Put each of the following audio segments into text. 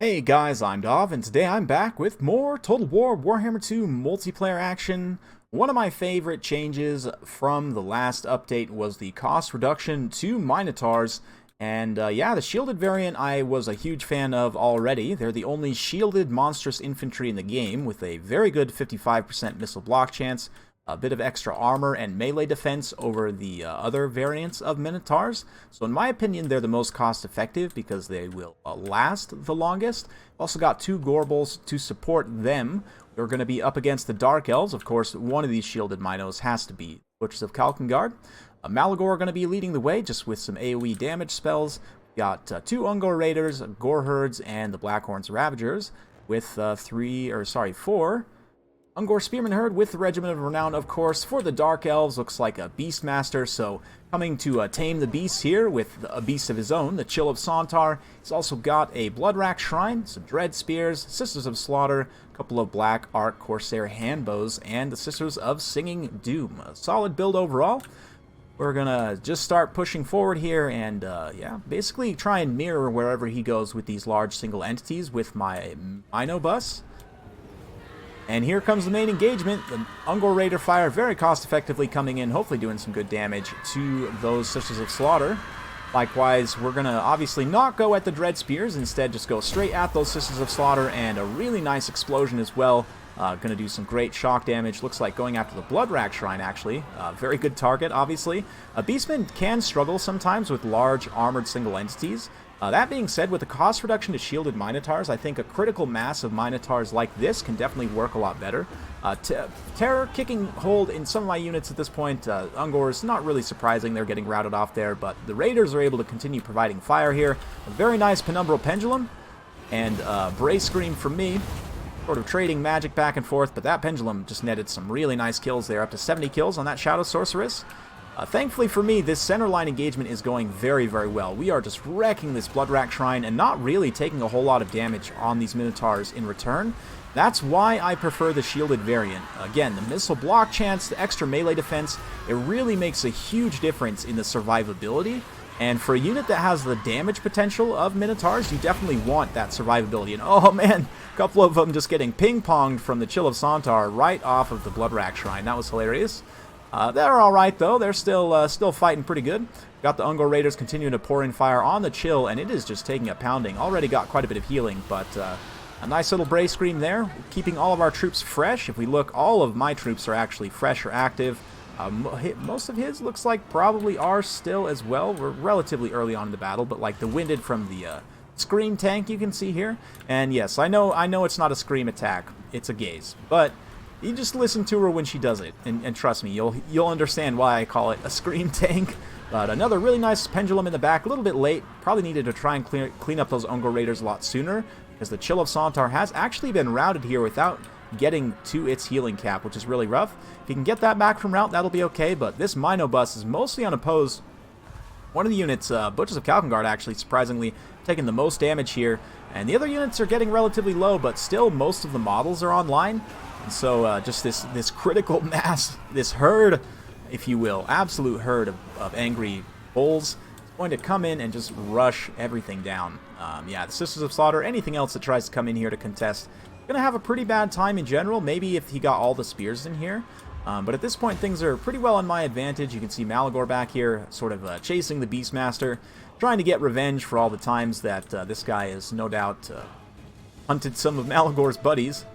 Hey guys, I'm Dov, and today I'm back with more Total War Warhammer 2 multiplayer action. One of my favorite changes from the last update was the cost reduction to Minotaurs. And yeah, the shielded variant I was a huge fan of already. They're the only shielded monstrous infantry in the game with a very good 55% missile block chance, a bit of extra armor and melee defense over the other variants of Minotaurs. So in my opinion, they're the most cost effective because they will last the longest. Also got two Gorbles to support them. We're going to be up against the Dark Elves. Of course, one of these shielded Minos has to be Butchers of Kalkengard. Malagor are going to be leading the way just with some AoE damage spells. Got two Ungor Raiders, Gore Herds, and the Blackhorns Ravagers with four Ungor Spearman Herd with the Regiment of Renown, of course. For the Dark Elves, looks like a Beastmaster, so coming to tame the beasts here with a beast of his own, the Chill of Sontar. He's also got a Bloodrack Shrine, some Dread Spears, Sisters of Slaughter, a couple of Black Arc Corsair Handbows, and the Sisters of Singing Doom. A solid build overall. We're gonna just start pushing forward here and, yeah, basically try and mirror wherever he goes with these large single entities with my Minobus. And here comes the main engagement. The Ungor Raider fire very cost effectively coming in, hopefully doing some good damage to those Sisters of Slaughter. Likewise, we're going to obviously not go at the Dread Spears, instead just go straight at those Sisters of Slaughter, and a really nice explosion as well. Going to do some great shock damage. Looks like going after the Bloodrack Shrine, actually. Very good target, obviously. Beastmen can struggle sometimes with large armored single entities. That being said, with the cost reduction to shielded Minotaurs, I think a critical mass of Minotaurs like this can definitely work a lot better. Terror kicking hold in some of my units at this point. Ungor is not really surprising, they're getting routed off there, but the Raiders are able to continue providing fire here. A very nice Penumbral Pendulum, and Brace Scream from me. Sort of trading magic back and forth, but that Pendulum just netted some really nice kills there, up to 70 kills on that Shadow Sorceress. Thankfully for me, this center line engagement is going very, very well. We are just wrecking this Bloodrack Shrine and not really taking a whole lot of damage on these Minotaurs in return. That's why I prefer the shielded variant. Again, the missile block chance, the extra melee defense, it really makes a huge difference in the survivability. And for a unit that has the damage potential of Minotaurs, you definitely want that survivability. And oh man, a couple of them just getting ping-ponged from the Chill of Sontar right off of the Bloodrack Shrine. That was hilarious. They're alright though, they're still fighting pretty good. Got the Ungor Raiders continuing to pour in fire on the Chill, and it is just taking a pounding. Already got quite a bit of healing, but a nice little Brace Scream there, keeping all of our troops fresh. If we look, all of my troops are actually fresh or active. Most of his looks like probably are still as well. We're relatively early on in the battle, but like the Winded from the Scream tank you can see here. And yes, I know it's not a Scream attack, it's a gaze, but you just listen to her when she does it, and trust me, you'll understand why I call it a Scream tank. But another really nice Pendulum in the back, a little bit late. Probably needed to try and clean up those Ungor Raiders a lot sooner, because the Chill of Sontar has actually been routed here without getting to its healing cap, which is really rough. If you can get that back from route, that'll be okay, but this Minobus is mostly unopposed. One of the units, Butchers of Kalkengard, actually, surprisingly, taking the most damage here, and the other units are getting relatively low, but still most of the models are online. And so just this critical mass, this herd, if you will, absolute herd of angry bulls, is going to come in and just rush everything down. Yeah, the Sisters of Slaughter, anything else that tries to come in here to contest, going to have a pretty bad time in general, maybe if he got all the spears in here. But at this point, things are pretty well in my advantage. You can see Malagor back here, sort of chasing the Beastmaster, trying to get revenge for all the times that this guy has no doubt hunted some of Malagor's buddies.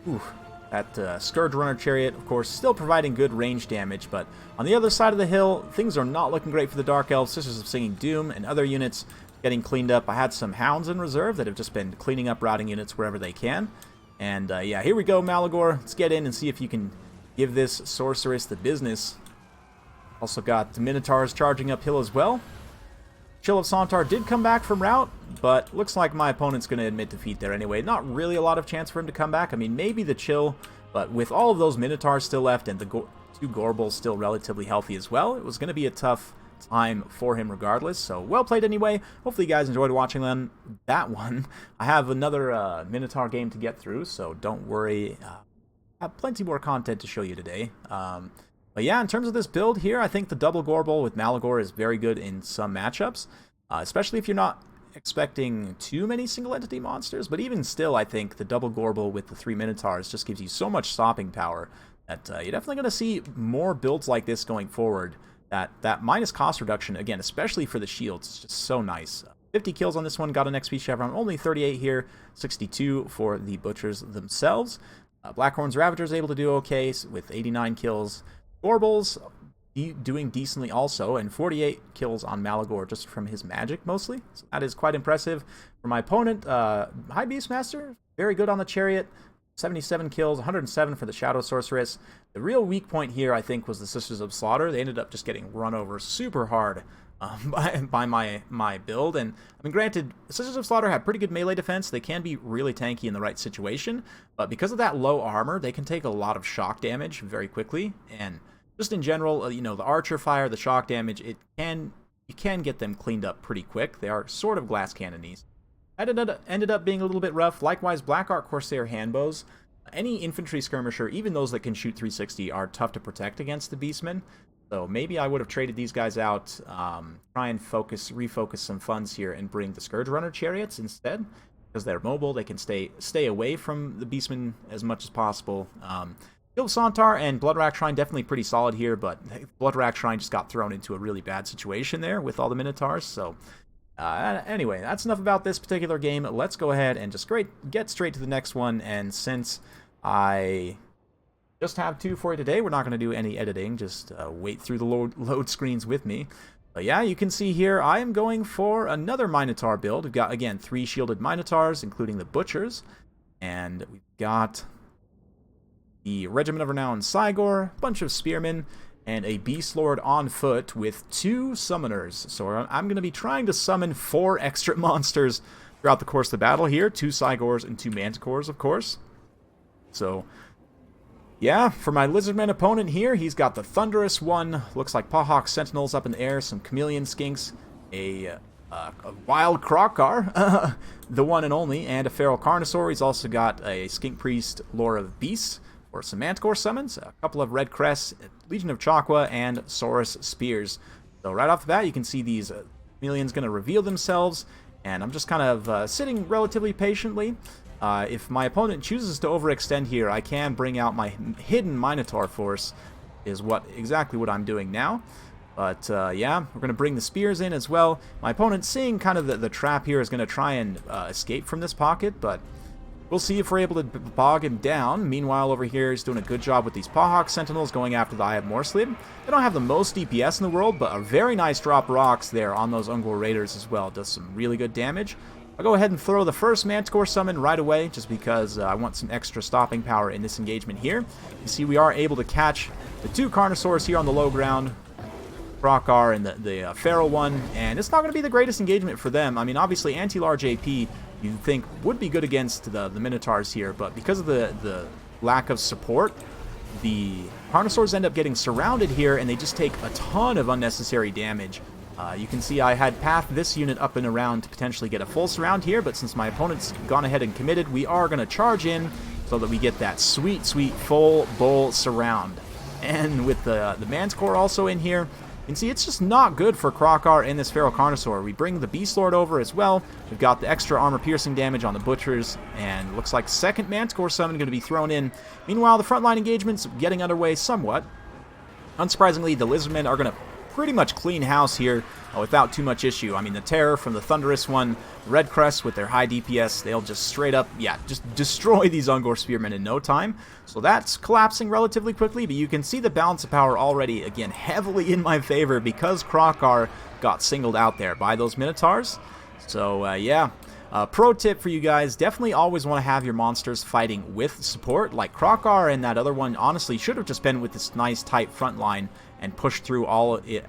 Ooh, that Scourge Runner Chariot, of course, still providing good range damage, but on the other side of the hill, things are not looking great for the Dark Elves. Sisters of Singing Doom and other units getting cleaned up. I had some Hounds in reserve that have just been cleaning up routing units wherever they can. And yeah, here we go, Malagor. Let's get in and see if you can give this Sorceress the business. Also got the Minotaurs charging uphill as well. Chill of Sontar did come back from route, but looks like my opponent's going to admit defeat there anyway. Not really a lot of chance for him to come back. I mean, maybe the Chill, but with all of those Minotaurs still left and the two Gorbles still relatively healthy as well, it was going to be a tough time for him regardless. So well played anyway. Hopefully you guys enjoyed watching that one. I have another Minotaur game to get through, so don't worry. I have plenty more content to show you today. But yeah, in terms of this build here, I think the double Gorble with Malagor is very good in some matchups, especially if you're not expecting too many single entity monsters, but even still, I think the double Gorbel with the 3 Minotaurs just gives you so much stopping power that you're definitely going to see more builds like this going forward. That minus cost reduction, again, especially for the shields, is just so nice. 50 kills on this one, got an XP chevron, only 38 here, 62 for the Butchers themselves. Blackhorn's Ravager's able to do okay with 89 kills. Gorbel's doing decently also, and 48 kills on Malagor just from his magic mostly. So that is quite impressive. For my opponent, High Beastmaster, very good on the Chariot. 77 kills, 107 for the Shadow Sorceress. The real weak point here, I think, was the Sisters of Slaughter. They ended up just getting run over super hard by my build. And, I mean, granted, Sisters of Slaughter have pretty good melee defense. They can be really tanky in the right situation. But because of that low armor, they can take a lot of shock damage very quickly. And just in general, you know, the Archer Fire, the shock damage, you can get them cleaned up pretty quick. They are sort of glass cannonies. That ended up being a little bit rough. Likewise, Black Arc Corsair handbows. Any infantry skirmisher, even those that can shoot 360, are tough to protect against the Beastmen. So maybe I would have traded these guys out, try and refocus some funds here and bring the Scourge Runner chariots instead. Because they're mobile, they can stay away from the Beastmen as much as possible. Guild Sontar and Bloodrack Shrine definitely pretty solid here, but Bloodrack Shrine just got thrown into a really bad situation there with all the Minotaurs, so... anyway, that's enough about this particular game. Let's go ahead and just get straight to the next one. And since I just have 2 for you today, we're not going to do any editing. Just wait through the load screens with me. But yeah, you can see here I am going for another Minotaur build. We've got, again, 3 shielded Minotaurs, including the Butchers. And we've got the Regiment of Renown Cygor, a bunch of Spearmen, and a Beast Lord on foot with 2 summoners. So I'm going to be trying to summon 4 extra monsters throughout the course of the battle here. 2 Cygors and 2 Manticores, of course. So, yeah, for my Lizardmen opponent here, he's got the Thunderous one. Looks like Pawhawk Sentinels up in the air, some Chameleon Skinks, a Wild Krokar, the one and only, and a Feral Carnosaur. He's also got a Skink Priest, Lore of Beasts, or some Manticore summons, a couple of Red Crests, Legion of Chakwa, and Saurus Spears. So right off the bat, you can see these chameleons going to reveal themselves, and I'm just kind of sitting relatively patiently. If my opponent chooses to overextend here, I can bring out my hidden Minotaur force, is exactly what I'm doing now. But yeah, we're going to bring the spears in as well. My opponent, seeing kind of the trap here, is going to try and escape from this pocket, but we'll see if we're able to bog him down. Meanwhile, over here, he's doing a good job with these Pawhawk Sentinels going after the Eye of Morslib. They don't have the most DPS in the world, but a very nice drop rocks there on those Ungor Raiders as well. Does some really good damage. I'll go ahead and throw the first Manticore summon right away, just because I want some extra stopping power in this engagement here. You see, we are able to catch the 2 Carnosaurs here on the low ground, Krokar and the Feral one, and it's not going to be the greatest engagement for them. I mean, obviously, anti-large AP, you'd think, would be good against the Minotaurs here, but because of the lack of support, the Carnosaurs end up getting surrounded here, and they just take a ton of unnecessary damage. You can see I had pathed this unit up and around to potentially get a full surround here, but since my opponent's gone ahead and committed, we are going to charge in so that we get that sweet, sweet full bull surround. And with the Manticore also in here, you can see it's just not good for Krokar and this Feral Carnosaur. We bring the Beast Lord over as well. We've got the extra armor-piercing damage on the Butchers, and looks like second Manticore summon going to be thrown in. Meanwhile, the frontline engagement's getting underway somewhat. Unsurprisingly, the Lizardmen are going to pretty much clean house here without too much issue. I mean, the Terror from the Thunderous one, Red Crest with their high DPS, they'll just straight up, yeah, just destroy these Ungor Spearmen in no time. So that's collapsing relatively quickly, but you can see the balance of power already, again, heavily in my favor because Krokar got singled out there by those Minotaurs. So, yeah. Pro tip for you guys, definitely always want to have your monsters fighting with support, like Krokar and that other one honestly should have just been with this nice tight front line and pushed through all it,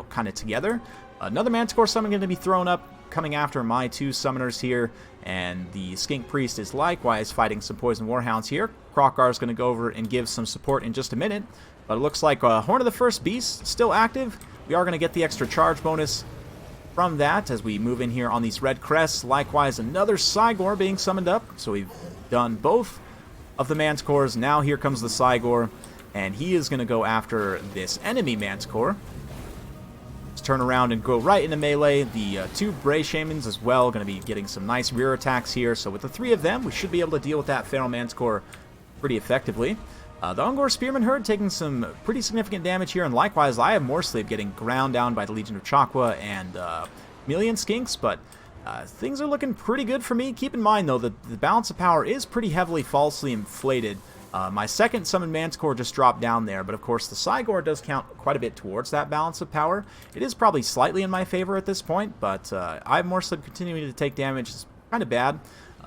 kind of together. Another Manticore summon going to be thrown up, coming after my 2 summoners here, and the Skink Priest is likewise fighting some Poison Warhounds here. Krokar is going to go over and give some support in just a minute, but it looks like Horn of the First Beast still active. We are going to get the extra charge bonus from that as we move in here on these Red Crests. Likewise, another Cygor being summoned up, so we've done both of the Manticores. Now here comes the Cygor, and he is going to go after this enemy Manticore. Let's turn around and go right into melee. The 2 Bray Shamans as well, going to be getting some nice rear attacks here. So with the 3 of them, we should be able to deal with that Feral Manticore pretty effectively. The Ungor Spearman Herd taking some pretty significant damage here, and likewise, I have Morsleep getting ground down by the Legion of Chakwa and Chameleon Skinks, but things are looking pretty good for me. Keep in mind, though, that the balance of power is pretty heavily falsely inflated. My second Summoned Manticore just dropped down there, but of course the Cygor does count quite a bit towards that balance of power. It is probably slightly in my favor at this point, but I have Morsleep continuing to take damage. It's kind of bad.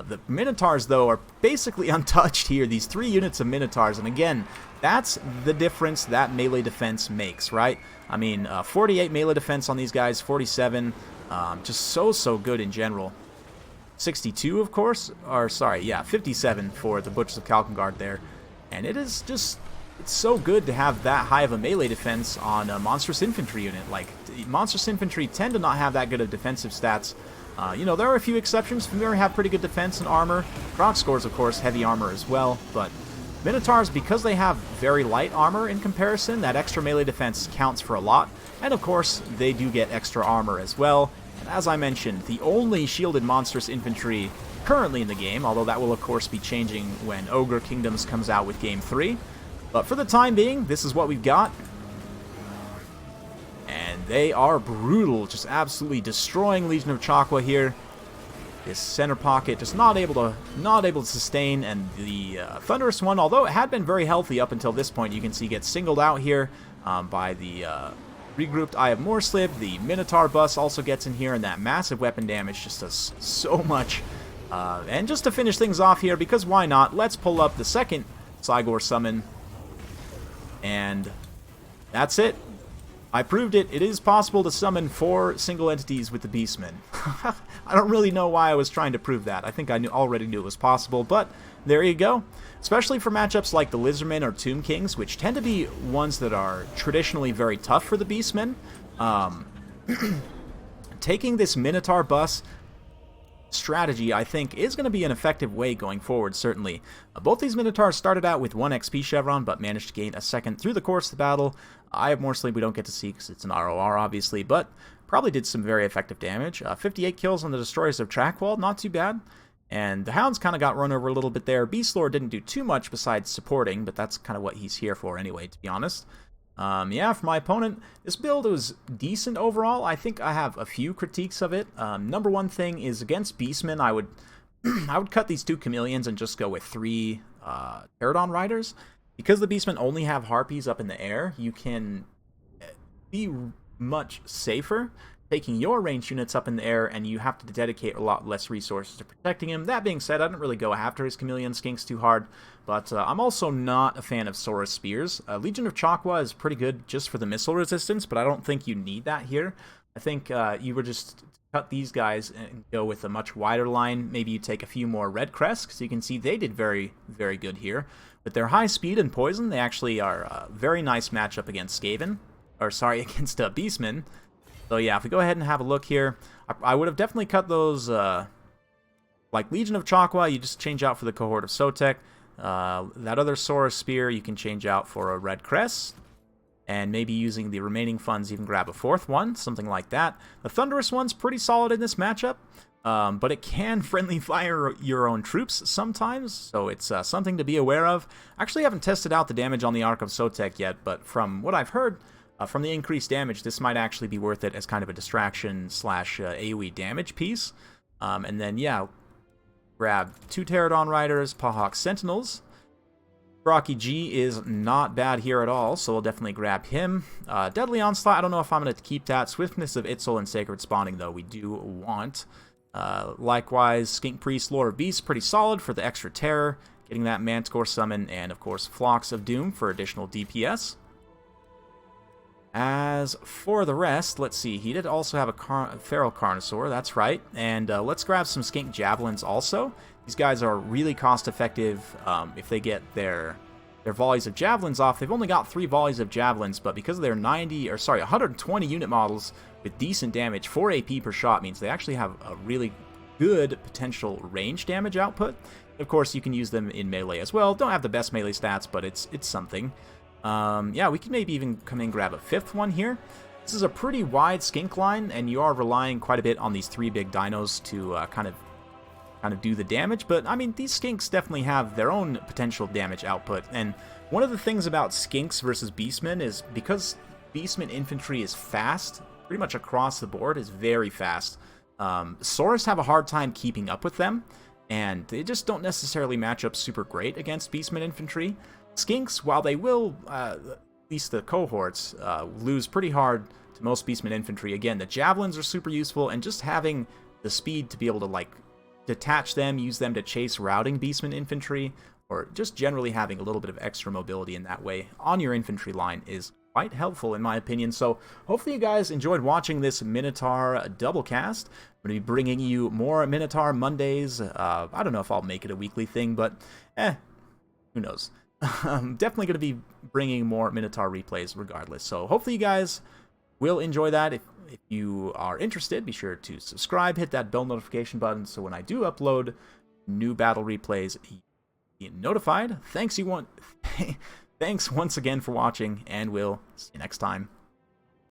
The Minotaurs, though, are basically untouched here. These 3 units of Minotaurs, and again, that's the difference that melee defense makes, right? I mean, 48 melee defense on these guys, 47, just so good in general. 62, of course, or sorry, yeah, 57 for the Butchers of Kalkengard there. And it is just, it's so good to have that high of a melee defense on a Monstrous Infantry unit. Like, Monstrous Infantry tend to not have that good of defensive stats. You know, there are a few exceptions. Familiar have pretty good defense and armor. Croc scores, of course, heavy armor as well. But Minotaurs, because they have very light armor in comparison, that extra melee defense counts for a lot. And, of course, they do get extra armor as well. And as I mentioned, the only shielded Monstrous Infantry currently in the game, although that will, of course, be changing when Ogre Kingdoms comes out with Game 3. But for the time being, this is what we've got. And they are brutal, just absolutely destroying Legion of Chakwa here. This center pocket just not able to sustain, and the Thunderous one, although it had been very healthy up until this point, you can see gets singled out here by the regrouped Eye of Morsleep. The Minotaur bus also gets in here, and that massive weapon damage just does so much. And just to finish things off here, because why not, let's pull up the second Cygor summon, and that's it. I proved it. It is possible to summon 4 single entities with the Beastmen. I don't really know why I was trying to prove that. I think I already knew it was possible, but there you go. Especially for matchups like the Lizardmen or Tomb Kings, which tend to be ones that are traditionally very tough for the Beastmen. Taking this Minotaur bus strategy, I think, is going to be an effective way going forward, certainly. Both these Minotaurs started out with 1 XP chevron, but managed to gain a second through the course of the battle. Eye of Morsleep we don't get to see because it's an ROR, obviously, but probably did some very effective damage. 58 kills on the Destroyers of Trackwall, not too bad. And the Hounds kind of got run over a little bit there. Beastlord didn't do too much besides supporting, but that's kind of what he's here for anyway, to be honest. Yeah, for my opponent, this build was decent overall. I think I have a few critiques of it. Number one thing is against Beastmen, I would I would cut these 2 Chameleons and just go with 3 Pterodon Riders. Because the Beastmen only have Harpies up in the air, you can be much safer taking your ranged units up in the air, and you have to dedicate a lot less resources to protecting him. That being said, I didn't really go after his Chameleon Skinks too hard, but I'm also not a fan of Saurus Spears. Legion of Chakwa is pretty good just for the missile resistance, but I don't think you need that here. I think you would just cut these guys and go with a much wider line. Maybe you take a few more Red Crests, because you can see they did very, very good here. With their high speed and poison, they actually are a very nice matchup against Skaven, or sorry, against Beastmen. So yeah, if we go ahead and have a look here, I would have definitely cut those, like Legion of Chakwa, you just change out for the Cohort of Sotek. That other Saurus Spear you can change out for a Red Crest. And maybe using the remaining funds, you can grab a 4th one, something like that. The Thunderous one's pretty solid in this matchup, but it can friendly fire your own troops sometimes, so it's something to be aware of. I actually haven't tested out the damage on the Ark of Sotek yet, but from what I've heard, from the increased damage, this might actually be worth it as kind of a distraction / AoE damage piece. And then, yeah, grab 2 Pterodon Riders, Pawhawk Sentinels. Rocky G is not bad here at all, so we'll definitely grab him. Deadly Onslaught, I don't know if I'm going to keep that. Swiftness of Itzel and Sacred Spawning, though, we do want. Likewise, Skink Priest, Lore of Beasts, pretty solid for the extra terror. Getting that Manticore summon, and of course, Flocks of Doom for additional DPS. As for the rest, let's see, he did also have a Feral Carnosaur, that's right. And let's grab some Skink Javelins also. These guys are really cost-effective if they get their volleys of Javelins off. They've only got 3 volleys of Javelins, but because of their 120 unit models with decent damage, 4 AP per shot means they actually have a really good potential range damage output. Of course, you can use them in melee as well. Don't have the best melee stats, but it's something. Yeah, we can maybe even come in and grab a 5th one here. This is a pretty wide skink line, and you are relying quite a bit on these 3 big dinos to kind of do the damage. But I mean, these skinks definitely have their own potential damage output. And one of the things about skinks versus beastmen is because beastmen infantry is fast, pretty much across the board is very fast. Saurs have a hard time keeping up with them, and they just don't necessarily match up super great against beastmen infantry. Skinks, while they will, at least the cohorts, lose pretty hard to most beastmen infantry. Again, the javelins are super useful, and just having the speed to be able to like detach them, use them to chase routing beastmen infantry, or just generally having a little bit of extra mobility in that way on your infantry line is quite helpful in my opinion. So hopefully you guys enjoyed watching this Minotaur double cast. I'm going to be bringing you more Minotaur Mondays. I don't know if I'll make it a weekly thing, but who knows. I'm definitely going to be bringing more Minotaur replays regardless. So hopefully you guys will enjoy that. If you are interested, be sure to subscribe, hit that bell notification button so when I do upload new battle replays, you get notified. Thanks once again for watching, and we'll see you next time.